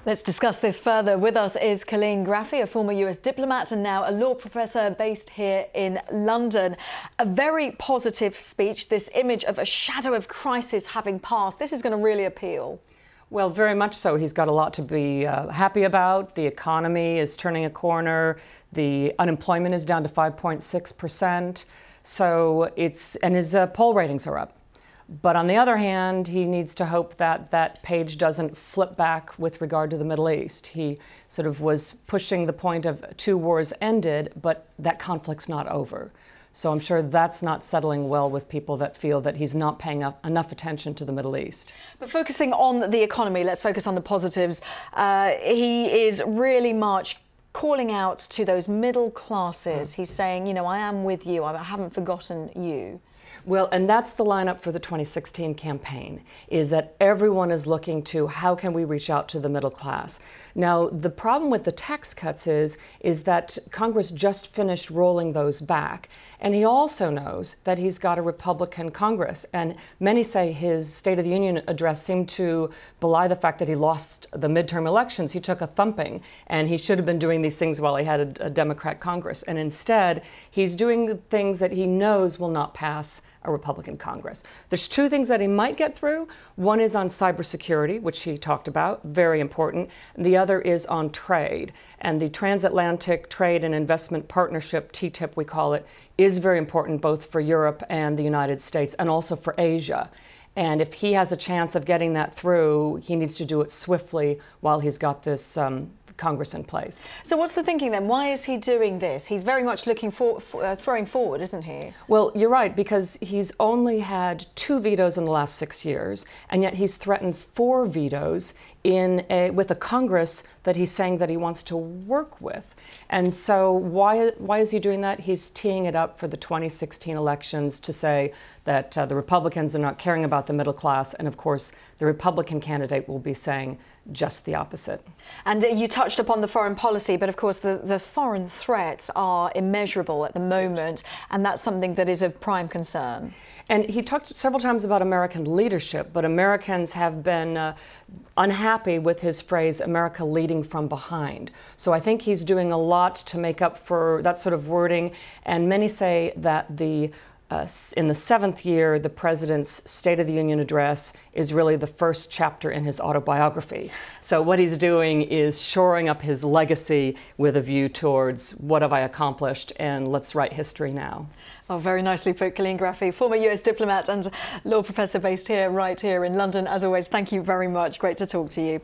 Let's discuss this further. With us is Colleen Graffy, a former US diplomat and now a law professor based here in London. A very positive speech, this image of a shadow of crisis having passed. This is going to really appeal. Well, very much so. He's got a lot to be happy about. The economy is turning a corner. The unemployment is down to 5.6%. So and his poll ratings are up. But on the other hand, he needs to hope that that page doesn't flip back with regard to the Middle East. He sort of was pushing the point of 2 wars ended, but that conflict's not over. So I'm sure that's not settling well with people that feel that he's not paying enough attention to the Middle East. But focusing on the economy, let's focus on the positives. He is really much calling out to those middle classes. He's saying, you know, I am with you. I haven't forgotten you. Well, and that's the lineup for the 2016 campaign, is that everyone is looking to how can we reach out to the middle class. Now, the problem with the tax cuts is that Congress just finished rolling those back. And he also knows that he's got a Republican Congress. And many say his State of the Union address seemed to belie the fact that he lost the midterm elections. He took a thumping, and he should have been doing these things while he had a Democrat Congress. And instead, he's doing the things that he knows will not pass a Republican Congress. There's 2 things that he might get through. One is on cybersecurity, which he talked about, very important. The other is on trade. And the Transatlantic Trade and Investment Partnership, TTIP we call it, is very important both for Europe and the United States and also for Asia. And if he has a chance of getting that through, he needs to do it swiftly while he's got this Congress in place. So what's the thinking then? Why is he doing this? He's very much looking for throwing forward, isn't he? Well, you're right, because he's only had 2 vetoes in the last 6 years, and yet he's threatened 4 vetoes with a Congress that he's saying that he wants to work with. And so why is he doing that? He's teeing it up for the 2016 elections to say that the Republicans are not caring about the middle class, and of course the Republican candidate will be saying just the opposite. And you touched upon the foreign policy, but of course the foreign threats are immeasurable at the moment, and that's something that is of prime concern. And he talked several times about American leadership, but Americans have been unhappy with his phrase, America leading from behind. So I think he's doing a lot to make up for that sort of wording, and many say that in the 7th year, the president's State of the Union address is really the first chapter in his autobiography. So what he's doing is shoring up his legacy with a view towards what have I accomplished, and let's write history now. Oh, very nicely put, Colleen Graffy, former US diplomat and law professor based right here in London. As always, thank you very much. Great to talk to you.